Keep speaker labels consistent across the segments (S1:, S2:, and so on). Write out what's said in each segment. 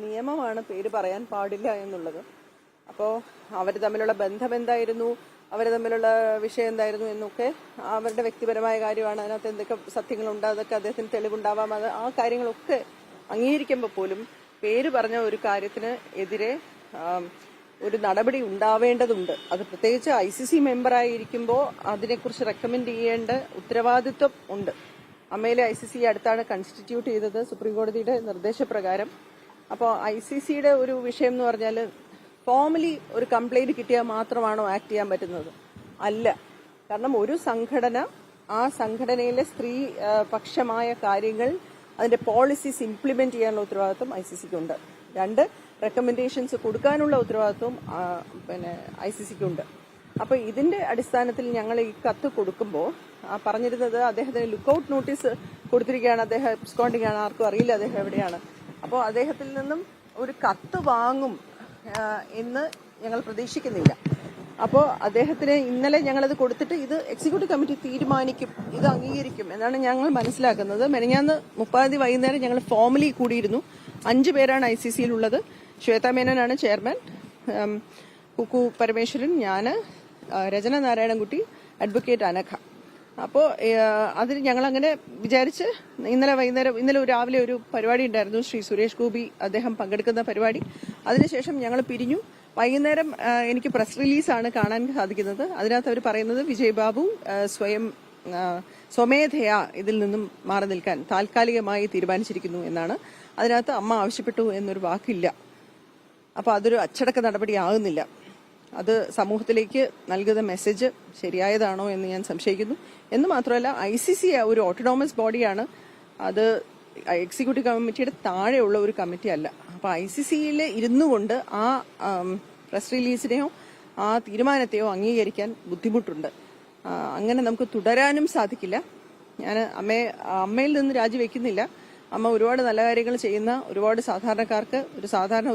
S1: നിയമമാണ് പേര് പറയാൻ പാടില്ല എന്നുള്ളത്. അപ്പോൾ അവർ തമ്മിലുള്ള ബന്ധം എന്തായിരുന്നു, അവർ തമ്മിലുള്ള വിഷയം എന്തായിരുന്നു എന്നൊക്കെ അവരുടെ വ്യക്തിപരമായ കാര്യമാണ്. അതിനകത്ത് എന്തൊക്കെ സത്യങ്ങളുണ്ട്, അതൊക്കെ അദ്ദേഹത്തിന് തെളിവുണ്ടാവാം. അത് ആ കാര്യങ്ങളൊക്കെ അംഗീകരിക്കുമ്പോൾ പോലും പേര് പറഞ്ഞ ഒരു കാര്യത്തിന് എതിരെ ഒരു നടപടി ഉണ്ടാവേണ്ടതുണ്ട്. അത് പ്രത്യേകിച്ച് ICC മെമ്പറായിരിക്കുമ്പോൾ അതിനെക്കുറിച്ച് റെക്കമെൻഡ് ചെയ്യേണ്ട ഉത്തരവാദിത്വം ഉണ്ട്. അമ്മയിലെ ICC അടുത്താണ് കൺസ്റ്റിറ്റ്യൂട്ട് ചെയ്തത് സുപ്രീംകോടതിയുടെ നിർദ്ദേശപ്രകാരം. അപ്പോൾ ICCയുടെ ഒരു വിഷയം എന്ന് പറഞ്ഞാൽ ഫോർമലി ഒരു കംപ്ലൈന്റ് കിട്ടിയാൽ മാത്രമാണോ ആക്ട് ചെയ്യാൻ പറ്റുന്നത്? അല്ല. കാരണം ഒരു സംഘടന, ആ സംഘടനയിലെ സ്ത്രീ പക്ഷമായ കാര്യങ്ങൾ, അതിന്റെ പോളിസീസ് ഇംപ്ലിമെന്റ് ചെയ്യാനുള്ള ഉത്തരവാദിത്വം ICCക്കുണ്ട്. 2, റെക്കമെൻഡേഷൻസ് കൊടുക്കാനുള്ള ഉത്തരവാദിത്വം ICCക്കുണ്ട്. അപ്പൊ ഇതിന്റെ അടിസ്ഥാനത്തിൽ ഞങ്ങൾ ഈ കത്ത് കൊടുക്കുമ്പോൾ പറഞ്ഞിരുന്നത് അദ്ദേഹത്തിന് ലുക്കൌട്ട് നോട്ടീസ് കൊടുത്തിരിക്കുകയാണ്, അദ്ദേഹം എബ്സ്കോണ്ടിങ് ആണ്, ആർക്കും അറിയില്ല അദ്ദേഹം എവിടെയാണ്. അപ്പോൾ അദ്ദേഹത്തിൽ നിന്നും ഒരു കത്ത് വാങ്ങും എന്ന് ഞങ്ങൾ പ്രതീക്ഷിക്കുന്നില്ല. അപ്പോൾ അദ്ദേഹത്തിന് ഇന്നലെ ഞങ്ങളത് കൊടുത്തിട്ട് ഇത് എക്സിക്യൂട്ടീവ് കമ്മിറ്റി തീരുമാനിക്കും, ഇത് അംഗീകരിക്കും എന്നാണ് ഞങ്ങൾ മനസ്സിലാക്കുന്നത്. മെനഞ്ഞാന്ന് 30-ാം തീയതി വൈകുന്നേരം ഞങ്ങൾ ഫോർമലി കൂടിയിരുന്നു. 5 പേരാണ് ICCയിലുള്ളത്. ശ്വേതാ മേനോനാണ് ചെയർമാൻ, കുക്കു പരമേശ്വരൻ, ഞാന്, രചന നാരായണൻകുട്ടി, അഡ്വക്കേറ്റ് അനഘ. അപ്പോൾ അതിന് ഞങ്ങൾ അങ്ങനെ വിചാരിച്ച് ഇന്നലെ രാവിലെ ഒരു പരിപാടി ഉണ്ടായിരുന്നു, ശ്രീ സുരേഷ് ഗോപി അദ്ദേഹം പങ്കെടുക്കുന്ന പരിപാടി. അതിനുശേഷം ഞങ്ങൾ പിരിഞ്ഞു. വൈകുന്നേരം എനിക്ക് പ്രസ് റിലീസാണ് കാണാൻ സാധിക്കുന്നത്. അതിനകത്ത് അവർ പറയുന്നത് വിജയ് ബാബു സ്വമേധയാ ഇതിൽ നിന്നും മാറി നിൽക്കാൻ താൽക്കാലികമായി തീരുമാനിച്ചിരിക്കുന്നു എന്നാണ്. അതിനകത്ത് അമ്മ ആവശ്യപ്പെട്ടു എന്നൊരു വാക്കില്ല. അപ്പൊ അതൊരു അച്ചടക്ക നടപടിയാകുന്നില്ല. അത് സമൂഹത്തിലേക്ക് നൽകുന്ന മെസ്സേജ് ശരിയായതാണോ എന്ന് ഞാൻ സംശയിക്കുന്നു. എന്ന് മാത്രമല്ല ICC ഒരു ഓട്ടോണോമസ് ബോഡിയാണ്, അത് എക്സിക്യൂട്ടീവ് കമ്മിറ്റിയുടെ താഴെയുള്ള ഒരു കമ്മിറ്റി അല്ല. അപ്പൊ ICCയിൽ ഇരുന്നു കൊണ്ട് ആ പ്രസ് റിലീസിനെയോ ആ തീരുമാനത്തെയോ അംഗീകരിക്കാൻ ബുദ്ധിമുട്ടുണ്ട്. അങ്ങനെ നമുക്ക് തുടരാനും സാധിക്കില്ല. ഞാൻ അമ്മയിൽ നിന്ന് രാജിവെക്കുന്നില്ല. അമ്മ ഒരുപാട് നല്ല കാര്യങ്ങൾ ചെയ്യുന്ന, ഒരുപാട് സാധാരണക്കാർക്ക്,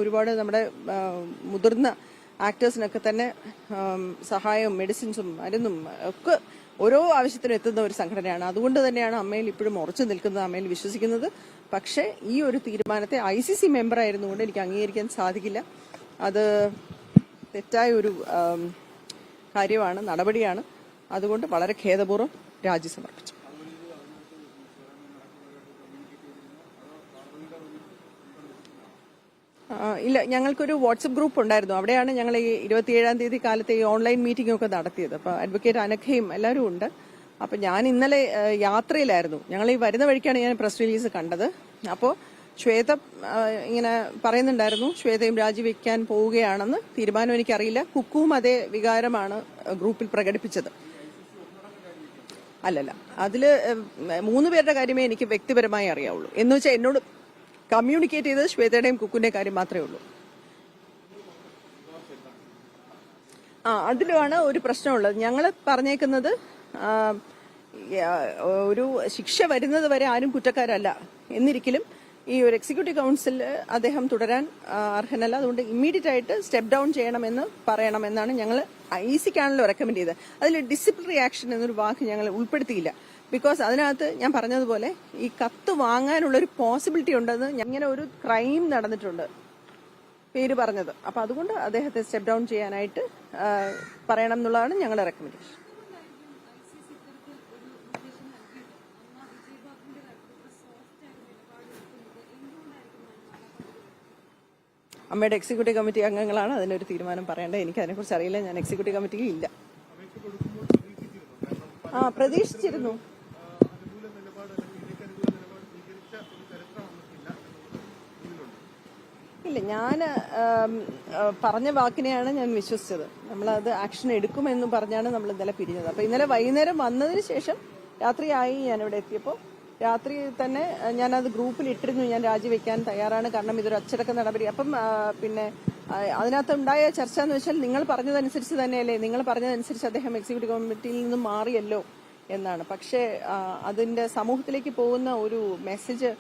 S1: ഒരുപാട് നമ്മുടെ മുതിർന്ന ആക്ടേഴ്സിനൊക്കെ തന്നെ സഹായവും മെഡിസിൻസും മരുന്നും ഒക്കെ ഓരോ ആവശ്യത്തിനും എത്തുന്ന ഒരു സംഘടനയാണ്. അതുകൊണ്ട് തന്നെയാണ് അമ്മയിൽ ഇപ്പോഴും ഉറച്ചു നിൽക്കുന്നത്, അമ്മയിൽ വിശ്വസിക്കുന്നത്. പക്ഷേ ഈ ഒരു തീരുമാനത്തെ ICC മെമ്പറായിരുന്നുകൊണ്ട് എനിക്ക് അംഗീകരിക്കാൻ സാധിക്കില്ല. അത് തെറ്റായ ഒരു കാര്യമാണ്, നടപടിയാണ്. അതുകൊണ്ട് വളരെ ഖേദപൂർവ്വം രാജി സമർപ്പിച്ചു. ഇല്ല, ഞങ്ങൾക്കൊരു വാട്സപ്പ് ഗ്രൂപ്പ് ഉണ്ടായിരുന്നു. അവിടെയാണ് ഞങ്ങൾ ഈ 27-ാം തീയതി കാലത്തെ ഈ ഓൺലൈൻ മീറ്റിംഗ് ഒക്കെ നടത്തിയത്. അപ്പൊ അഡ്വക്കേറ്റ് അനഘയും എല്ലാവരും ഉണ്ട്. അപ്പൊ ഞാൻ ഇന്നലെ യാത്രയിലായിരുന്നു. ഞങ്ങൾ ഈ വരുന്ന വഴിക്കാണ് ഞാൻ പ്രസ് റിലീസ് കണ്ടത്. അപ്പോൾ ശ്വേത ഇങ്ങനെ പറയുന്നുണ്ടായിരുന്നു, ശ്വേതയും രാജിവെക്കാൻ പോവുകയാണെന്ന്. തീരുമാനം എനിക്കറിയില്ല. കുക്കുവും അതേ വികാരമാണ് ഗ്രൂപ്പിൽ പ്രകടിപ്പിച്ചത്. അല്ലല്ല, അതില് 3 പേരുടെ കാര്യമേ എനിക്ക് വ്യക്തിപരമായി അറിയാവുള്ളൂ. എന്ന് വെച്ചാൽ എന്നോട് കമ്മ്യൂണിക്കേറ്റ് ചെയ്തത് ശ്വേതയുടെയും കുക്കുവിന്റെയും കാര്യം മാത്രമേ ഉള്ളൂ. അതിലുമാണ് ഒരു പ്രശ്നമുള്ളത്. ഞങ്ങൾ പറഞ്ഞേക്കുന്നത് ഒരു ശിക്ഷ വരുന്നത് വരെ ആരും കുറ്റക്കാരല്ല. എന്നിരിക്കലും ഈ ഒരു എക്സിക്യൂട്ടീവ് കൗൺസിൽ അദ്ദേഹം തുടരാൻ അർഹനല്ല. അതുകൊണ്ട് ഇമ്മീഡിയറ്റ് ആയിട്ട് സ്റ്റെപ്പ് ഡൗൺ ചെയ്യണമെന്ന് പറയണമെന്നാണ് ഞങ്ങൾ ICCക്കാണല്ലോ റെക്കമെൻഡ് ചെയ്തത്. അതിൽ ഡിസിപ്ലിനറി ആക്ഷൻ എന്നൊരു വാക്ക് ഞങ്ങൾ ഉൾപ്പെടുത്തിയില്ല. ബിക്കോസ് അതിനകത്ത് ഞാൻ പറഞ്ഞതുപോലെ ഈ കത്ത് വാങ്ങാനുള്ള ഒരു പോസിബിലിറ്റി ഉണ്ടെന്ന്, ഇങ്ങനെ ഒരു ക്രൈം നടന്നിട്ടുണ്ട് പേര് പറഞ്ഞത്. അപ്പൊ അതുകൊണ്ട് അദ്ദേഹത്തെ സ്റ്റെപ്പ് ഡൗൺ ചെയ്യാനായിട്ട് പറയണം എന്നുള്ളതാണ് ഞങ്ങളുടെ റെക്കമെൻഡേഷൻ. അമ്മയുടെ എക്സിക്യൂട്ടീവ് കമ്മിറ്റി അംഗങ്ങളാണ് അതിനൊരു തീരുമാനം പറയേണ്ടത്. എനിക്ക് അതിനെക്കുറിച്ച് അറിയില്ല. ഞാൻ എക്സിക്യൂട്ടീവ് കമ്മിറ്റിയിൽ ഇല്ല. പ്രതീക്ഷിച്ചിരുന്നു. ഇല്ല, ഞാൻ പറഞ്ഞ വാക്കിനെയാണ് ഞാൻ വിശ്വസിച്ചത്. നമ്മളത് ആക്ഷൻ എടുക്കുമെന്ന് പറഞ്ഞാണ് നമ്മൾ ഇന്നലെ പിരിഞ്ഞത്. അപ്പൊ ഇന്നലെ വൈകുന്നേരം വന്നതിന് ശേഷം രാത്രിയായി ഞാൻ ഇവിടെ എത്തിയപ്പോൾ രാത്രി തന്നെ ഞാനത് ഗ്രൂപ്പിൽ ഇട്ടിരുന്നു, ഞാൻ രാജിവെക്കാൻ തയ്യാറാണ്, കാരണം ഇതൊരു അച്ചടക്ക നടപടി. അപ്പം അതിനകത്ത് ഉണ്ടായ ചർച്ച എന്ന് വെച്ചാൽ നിങ്ങൾ പറഞ്ഞതനുസരിച്ച് തന്നെയല്ലേ, നിങ്ങൾ പറഞ്ഞതനുസരിച്ച് അദ്ദേഹം എക്സിക്യൂട്ടീവ് കമ്മിറ്റിയിൽ നിന്നും മാറിയല്ലോ എന്നാണ്. പക്ഷേ അതിന്റെ സമൂഹത്തിലേക്ക് പോകുന്ന ഒരു മെസ്സേജ്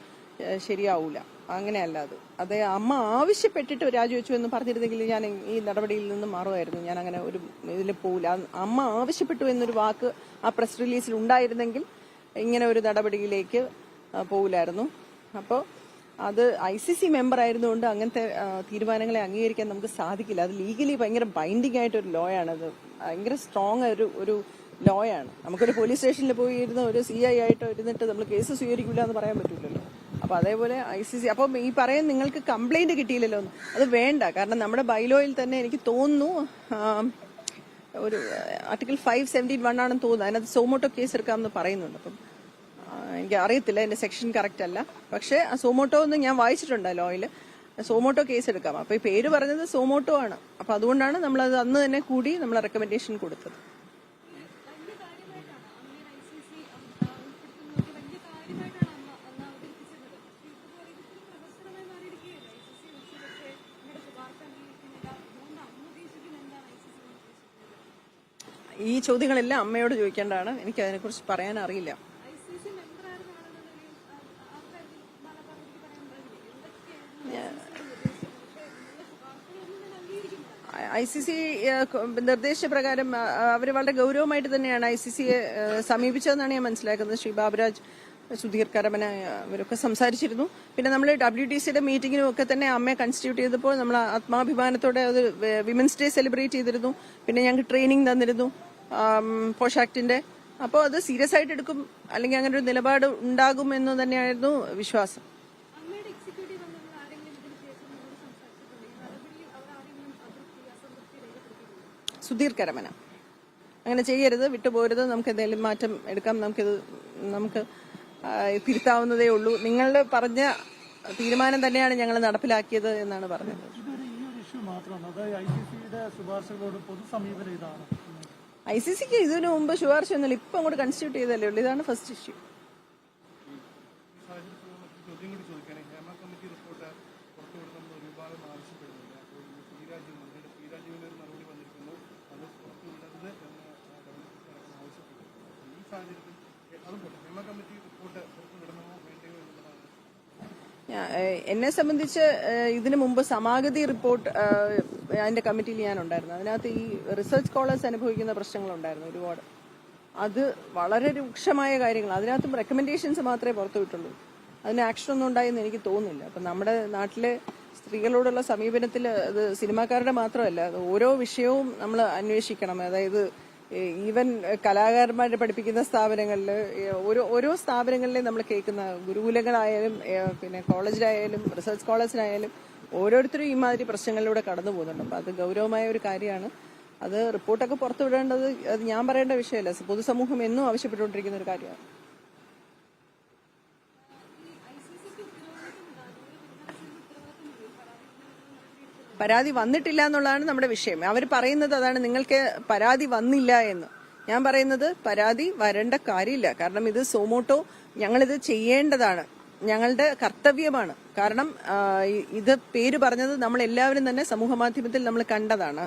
S1: ശരിയാവൂല. അങ്ങനെയല്ല അത് അമ്മ ആവശ്യപ്പെട്ടിട്ട് രാജിവെച്ചു എന്ന് പറഞ്ഞിരുന്നെങ്കിൽ ഞാൻ ഈ നടപടിയിൽ നിന്ന് മാറുമായിരുന്നു. ഞാൻ അങ്ങനെ ഒരു ഇതിൽ പോവില്ല. അമ്മ ആവശ്യപ്പെട്ടു എന്നൊരു വാക്ക് ആ പ്രസ് റിലീസിൽ ഉണ്ടായിരുന്നെങ്കിൽ ഇങ്ങനെ ഒരു നടപടിയിലേക്ക് പോവില്ലായിരുന്നു. അപ്പോൾ അത് ICC മെമ്പർ ആയിരുന്നുകൊണ്ട് അങ്ങനത്തെ തീരുമാനങ്ങളെ അംഗീകരിക്കാൻ നമുക്ക് സാധിക്കില്ല. അത് ലീഗലി ഭയങ്കര ബൈൻഡിങ് ആയിട്ടൊരു ലോ ആണ്. അത് ഭയങ്കര സ്ട്രോങ് ഒരു ലോ ആണ്. നമുക്കൊരു പോലീസ് സ്റ്റേഷനിൽ പോയി ഇരുന്ന് ഒരു CI ആയിട്ട് ഇരുന്നിട്ട് നമ്മൾ കേസ് സ്വീകരിക്കില്ല എന്ന് പറയാൻ പറ്റില്ലല്ലോ. അപ്പൊ അതേപോലെ ICC അപ്പം ഈ പറയാൻ നിങ്ങൾക്ക് കംപ്ലൈന്റ് കിട്ടിയില്ലല്ലോ, അത് വേണ്ട. കാരണം നമ്മുടെ ബൈലോയിൽ തന്നെ എനിക്ക് തോന്നുന്നു ഒരു ആർട്ടിക്കിൾ 571 ആണെന്ന് തോന്നുന്നു, അതിനകത്ത് സോമോട്ടോ കേസ് എടുക്കാമെന്ന് പറയുന്നുണ്ട്. അപ്പം എനിക്ക് അറിയത്തില്ല, എന്റെ സെക്ഷൻ കറക്റ്റ് അല്ല. പക്ഷെ ആ സോമോട്ടോ എന്ന് ഞാൻ വായിച്ചിട്ടുണ്ട് ലോയിൽ, സോമോട്ടോ കേസ് എടുക്കാം. അപ്പൊ ഈ പേര് പറഞ്ഞത് സോമോട്ടോ ആണ്. അപ്പൊ അതുകൊണ്ടാണ് നമ്മളത് അന്ന് തന്നെ കൂടി നമ്മൾ റെക്കമെൻഡേഷൻ കൊടുത്തത്. ഈ ചോദ്യങ്ങളെല്ലാം അമ്മയോട് ചോദിക്കേണ്ടതാണ്. എനിക്ക് അതിനെക്കുറിച്ച് പറയാൻ അറിയില്ല. ICC നിർദ്ദേശപ്രകാരം അവർ വളരെ ഗൗരവമായിട്ട് തന്നെയാണ് ICCയെ സമീപിച്ചതെന്നാണ് ഞാൻ മനസ്സിലാക്കുന്നത്. ശ്രീ ബാബുരാജ്, സുധീർ കരമന ഇവരൊക്കെ സംസാരിച്ചിരുന്നു. പിന്നെ നമ്മൾ WTCയുടെ മീറ്റിങ്ങിനും ഒക്കെ തന്നെ അമ്മയെ കൺസ്റ്റിറ്റ്യൂട്ട് ചെയ്തപ്പോൾ നമ്മൾ ആത്മാഭിമാനത്തോടെ അത് വിമൻസ് ഡേ സെലിബ്രേറ്റ് ചെയ്തിരുന്നു. പിന്നെ ഞങ്ങൾക്ക് ട്രെയിനിങ് തന്നിരുന്നു പോഷ് ആക്ടിന്റെ. അപ്പോൾ അത് സീരിയസ് ആയിട്ട് എടുക്കും, അല്ലെങ്കിൽ അങ്ങനെ ഒരു നിലപാട് ഉണ്ടാകും എന്ന് തന്നെയായിരുന്നു വിശ്വാസം. സുധീർ കരമന അങ്ങനെ ചെയ്യരുത്, വിട്ടുപോരുത്, നമുക്ക് എന്തെങ്കിലും മാറ്റം എടുക്കാം, നമുക്ക് തിരുത്താവുന്നതേ ഉള്ളൂ. നിങ്ങൾ പറഞ്ഞ തീരുമാനം തന്നെയാണ് ഞങ്ങൾ നടപ്പിലാക്കിയത് എന്നാണ് പറഞ്ഞത്. ICCക്ക് ഇതിനു മുമ്പ് ശുപാർശ ഒന്നുമില്ല, ഇപ്പൊ അങ്ങോട്ട് കൺസ്റ്റിറ്റ്യൂട്ട് ചെയ്തല്ലേ ഉള്ളൂ. ഇതാണ് ഫസ്റ്റ് ഇഷ്യൂ. എന്നെ സംബന്ധിച്ച് ഇതിനു മുമ്പ് സമാഗതി റിപ്പോർട്ട് അതിന്റെ കമ്മിറ്റിയിൽ ഞാൻ ഉണ്ടായിരുന്നു. അതിനകത്ത് ഈ റിസർച്ച് സ്കോളേഴ്സ് അനുഭവിക്കുന്ന പ്രശ്നങ്ങളുണ്ടായിരുന്നു ഒരുപാട്. അത് വളരെ രൂക്ഷമായ കാര്യങ്ങൾ, അതിനകത്തും റെക്കമെൻഡേഷൻസ് മാത്രമേ പുറത്തുവിട്ടുള്ളൂ. അതിന് ആക്ഷൻ ഒന്നും ഉണ്ടായെന്ന് എനിക്ക് തോന്നുന്നില്ല. അപ്പം നമ്മുടെ നാട്ടിലെ സ്ത്രീകളോടുള്ള സമീപനത്തിൽ അത് സിനിമാക്കാരുടെ മാത്രമല്ല, അത് ഓരോ വിഷയവും നമ്മൾ അന്വേഷിക്കണം. അതായത് ഈവൻ കലാകാരന്മാരെ പഠിപ്പിക്കുന്ന സ്ഥാപനങ്ങളിൽ, ഓരോ സ്ഥാപനങ്ങളിലും നമ്മൾ കേൾക്കുന്ന ഗുരുകുലങ്ങളായാലും പിന്നെ കോളേജിലായാലും റിസർച്ച് സ്കോളേഴ്സിനായാലും ഓരോരുത്തരും ഈ മാതിരി പ്രശ്നങ്ങളിലൂടെ കടന്നു പോകുന്നുണ്ട്. അപ്പം അത് ഗൗരവമായ ഒരു കാര്യമാണ്. അത് റിപ്പോർട്ടൊക്കെ പുറത്തുവിടേണ്ടത് അത് ഞാൻ പറയേണ്ട വിഷയമല്ല, പൊതുസമൂഹം എന്നും ആവശ്യപ്പെട്ടുകൊണ്ടിരിക്കുന്ന ഒരു കാര്യമാണ്. പരാതി വന്നിട്ടില്ല എന്നുള്ളതാണ് നമ്മുടെ വിഷയം. അവർ പറയുന്നത് അതാണ്, നിങ്ങൾക്ക് പരാതി വന്നില്ല എന്ന്. ഞാൻ പറയുന്നത് പരാതി വരേണ്ട കാര്യമില്ല. കാരണം ഇത് സോമോട്ടോ ഞങ്ങളിത് ചെയ്യേണ്ടതാണ്, ഞങ്ങളുടെ കർത്തവ്യമാണ്. കാരണം ഇത് പേര് പറഞ്ഞത് നമ്മൾ എല്ലാവരും തന്നെ സമൂഹ മാധ്യമത്തിൽ നമ്മൾ കണ്ടതാണ്.